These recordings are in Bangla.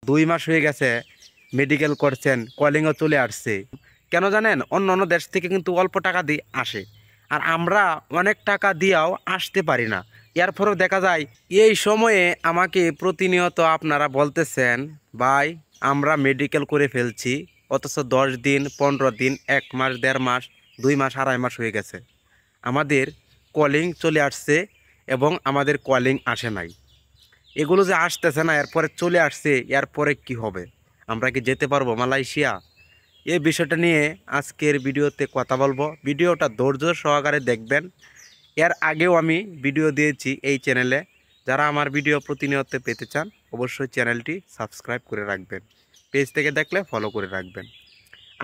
2 মাস হয়ে গেছে মেডিকেল করছেন, কলিংও চলে আসছে। কেন জানেন? অন্য অন্য দেশ থেকে কিন্তু অল্প টাকা দিয়ে আসে, আর আমরা অনেক টাকা দিয়েও আসতে পারি না। এর পরেও দেখা যায় এই সময়ে আমাকে প্রতিনিয়ত আপনারা বলতেছেন, ভাই আমরা মেডিকেল করে ফেলছি, অথচ 10 দিন 15 দিন 1 মাস 1.5 মাস 2 মাস 2.5 মাস হয়ে গেছে, আমাদের কলিং চলে আসছে এবং আমাদের কলিং আসে নাই। এগুলো যে আসতেছে না, এরপরে চলে আসছে, এরপরে কি হবে? আমরা কি যেতে পারবো মালয়েশিয়া? এই বিষয়টা নিয়ে আজকের ভিডিওতে কথা বলবো। ভিডিওটা ধৈর্য সহকারে দেখবেন। এর আগেও আমি ভিডিও দিয়েছি এই চ্যানেলে। যারা আমার ভিডিও প্রতিনিয়ত পেতে চান অবশ্যই চ্যানেলটি সাবস্ক্রাইব করে রাখবেন, পেজ থেকে দেখলে ফলো করে রাখবেন।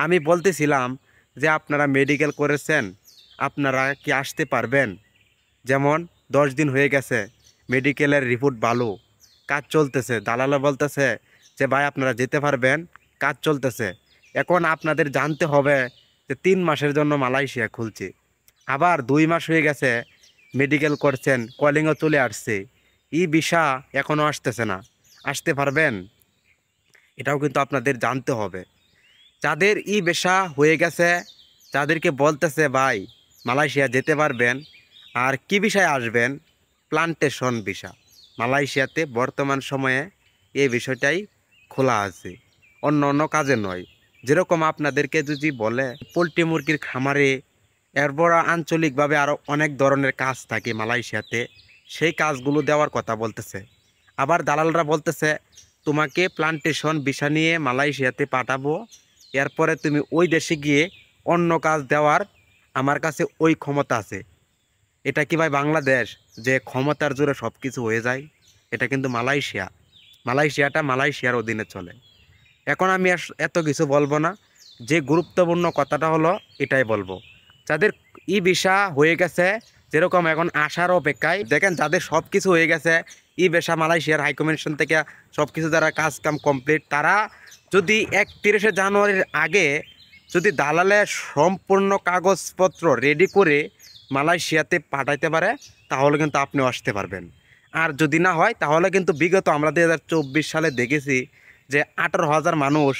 আমি বলতেছিলাম যে আপনারা মেডিকেল করেছেন, আপনারা কি আসতে পারবেন? যেমন 10 দিন হয়ে গেছে, মেডিকেলের রিপোর্ট ভালো, কাজ চলতেছে, দালালে বলতেছে যে ভাই আপনারা যেতে পারবেন, কাজ চলতেছে। এখন আপনাদের জানতে হবে যে 3 মাসের জন্য মালয়েশিয়া খুলছে। আবার 2 মাস হয়ে গেছে মেডিকেল করছেন, কলিংও চলে আসছে, ই ভিসা এখনও আসতেছে না। আসতে পারবেন? এটাও কিন্তু আপনাদের জানতে হবে। যাদের ই ভিসা হয়ে গেছে, যাদেরকে বলতেছে ভাই মালয়েশিয়া যেতে পারবেন, আর কি বিষয়ে আসবেন? Plantation visa. মালয়েশিয়াতে বর্তমান সময়ে এই বিষয়টাই খোলা আছে, অন্য অন্য কাজে নয়। যেরকম আপনাদেরকে যদি বলে পোলট্রি মুরগির খামারে, এরপর আঞ্চলিকভাবে আরও অনেক ধরনের কাজ থাকে মালয়েশিয়াতে, সেই কাজগুলো দেওয়ার কথা বলতেছে। আবার দালালরা বলতেছে তোমাকে প্লান্টেশন ভিসা নিয়ে মালয়েশিয়াতে পাঠাবো, এরপরে তুমি ওই দেশে গিয়ে অন্য কাজ দেওয়ার আমার কাছে ওই ক্ষমতা আছে। এটা কি ভাই বাংলাদেশ যে ক্ষমতার জোরে সব কিছু হয়ে যায়? এটা কিন্তু মালয়েশিয়া। মালয়েশিয়াটা মালয়েশিয়ার অধীনে চলে। এখন আমি এত কিছু বলবো না, যে গুরুত্বপূর্ণ কথাটা হলো এটাই বলবো। যাদের ই ভিসা হয়ে গেছে, যেরকম এখন আসার অপেক্ষায়, দেখেন যাদের সব কিছু হয়ে গেছে, ই ভিসা মালয়েশিয়ার হাইকমিশন থেকে সব কিছু যারা কাজ কাম কমপ্লিট, তারা যদি 31শে জানুয়ারির আগে যদি দালালে সম্পূর্ণ কাগজপত্র রেডি করে মালয়েশিয়াতে পাঠাইতে পারে, তাহলে কিন্তু আপনিও আসতে পারবেন। আর যদি না হয় তাহলে কিন্তু বিগত আমরা 2024 সালে দেখেছি যে 18,000 মানুষ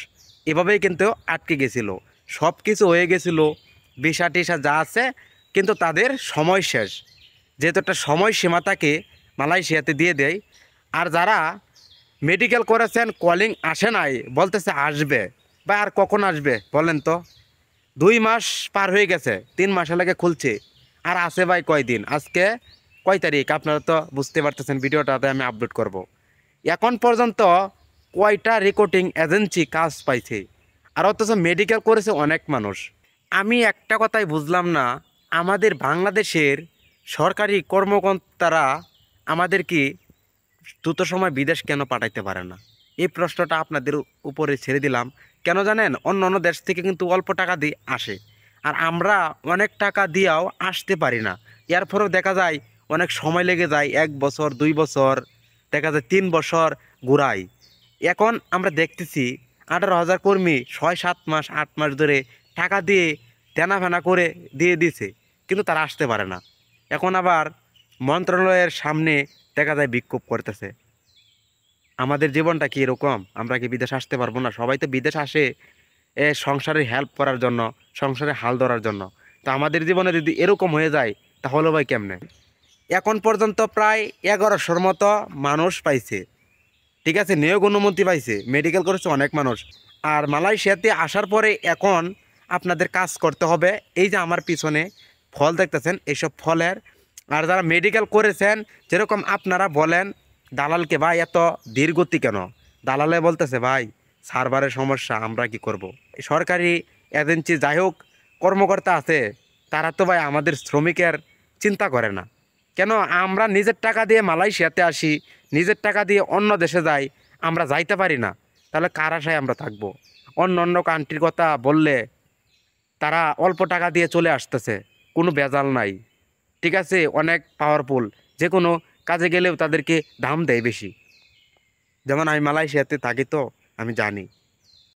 এভাবেই কিন্তু আটকে গেছিল। সব কিছু হয়ে গেছিল, ভিসা টিসা যা আছে, কিন্তু তাদের সময় শেষ। যেহেতু একটা সময়সীমা তাকে মালয়েশিয়াতে দিয়ে দেয়। আর যারা মেডিকেল করেছেন, কলিং আসে নাই, বলতেছে আসবে, বা আর কখন আসবে বলেন তো? 2 মাস পার হয়ে গেছে, 3 মাসের লাগে খুলছে, আর আছে ভাই কয়দিন? আজকে কয় তারিখ? আপনারা তো বুঝতে পারতেছেন, ভিডিওটাতে আমি আপলোড করব। এখন পর্যন্ত কয়টা রেকর্ডিং এজেন্সি কাজ পাইছে, আর অথচ মেডিকেল করেছে অনেক মানুষ। আমি একটা কথাই বুঝলাম না, আমাদের বাংলাদেশের সরকারি কর্মকর্তারা আমাদের কি দ্রুত সময় বিদেশ কেন পাঠাইতে পারে না? এই প্রশ্নটা আপনাদের উপরে ছেড়ে দিলাম। কেন জানেন? অন্য অন্য দেশ থেকে কিন্তু অল্প টাকা দিয়ে আসে, আর আমরা অনেক টাকা দিয়েও আসতে পারি না। এর পরেও দেখা যায় অনেক সময় লেগে যায়, 1 বছর 2 বছর, দেখা যায় 3 বছর ঘুরাই। এখন আমরা দেখতেছি 18,000 কর্মী 6 7 মাস 8 মাস ধরে টাকা দিয়ে দেনা ফেনা করে দিয়ে দিছে, কিন্তু তারা আসতে পারে না। এখন আবার মন্ত্রণালয়ের সামনে দেখা যায় বিক্ষোভ করতেছে। আমাদের জীবনটা কি এরকম? আমরা কি বিদেশ আসতে পারবো না? সবাই তো বিদেশ আসে সংসারে হেল্প করার জন্য, সংসারে হাল ধরার জন্য। তো আমাদের জীবনে যদি এরকম হয়ে যায়, তাহলে ভাই কেমনে? এখন পর্যন্ত প্রায় 1100-র মতো মানুষ পাইছে, ঠিক আছে, নিয়োগ অনুমতি পাইছে, মেডিকেল করেছে অনেক মানুষ। আর মালয়েশিয়াতে আসার পরে এখন আপনাদের কাজ করতে হবে। এই যে আমার পিছনে ফল দেখতেছেন, এইসব ফলের। আর যারা মেডিকেল করেছেন, যেরকম আপনারা বলেন দালালকে, ভাই এত ধীরগতি কেন? দালালে বলতেছে ভাই সার্ভারের সমস্যা, আমরা কি করব। সরকারি এজেন্সি যাই হোক, কর্মকর্তা আছে, তারা তো ভাই আমাদের শ্রমিকের চিন্তা করে না কেন? আমরা নিজের টাকা দিয়ে মালয়েশিয়াতে আসি, নিজের টাকা দিয়ে অন্য দেশে যাই, আমরা যাইতে পারি না, তাহলে কার আশায় আমরা থাকবো? অন্য অন্য কান্ট্রির কথা বললে তারা অল্প টাকা দিয়ে চলে আসতেছে, কোনো ভেজাল নাই, ঠিক আছে, অনেক পাওয়ারফুল, যে কোনো কাজে গেলেও তাদেরকে দাম দেয় বেশি। যেমন আমি মালয়েশিয়াতে থাকি, তো আমি জানি।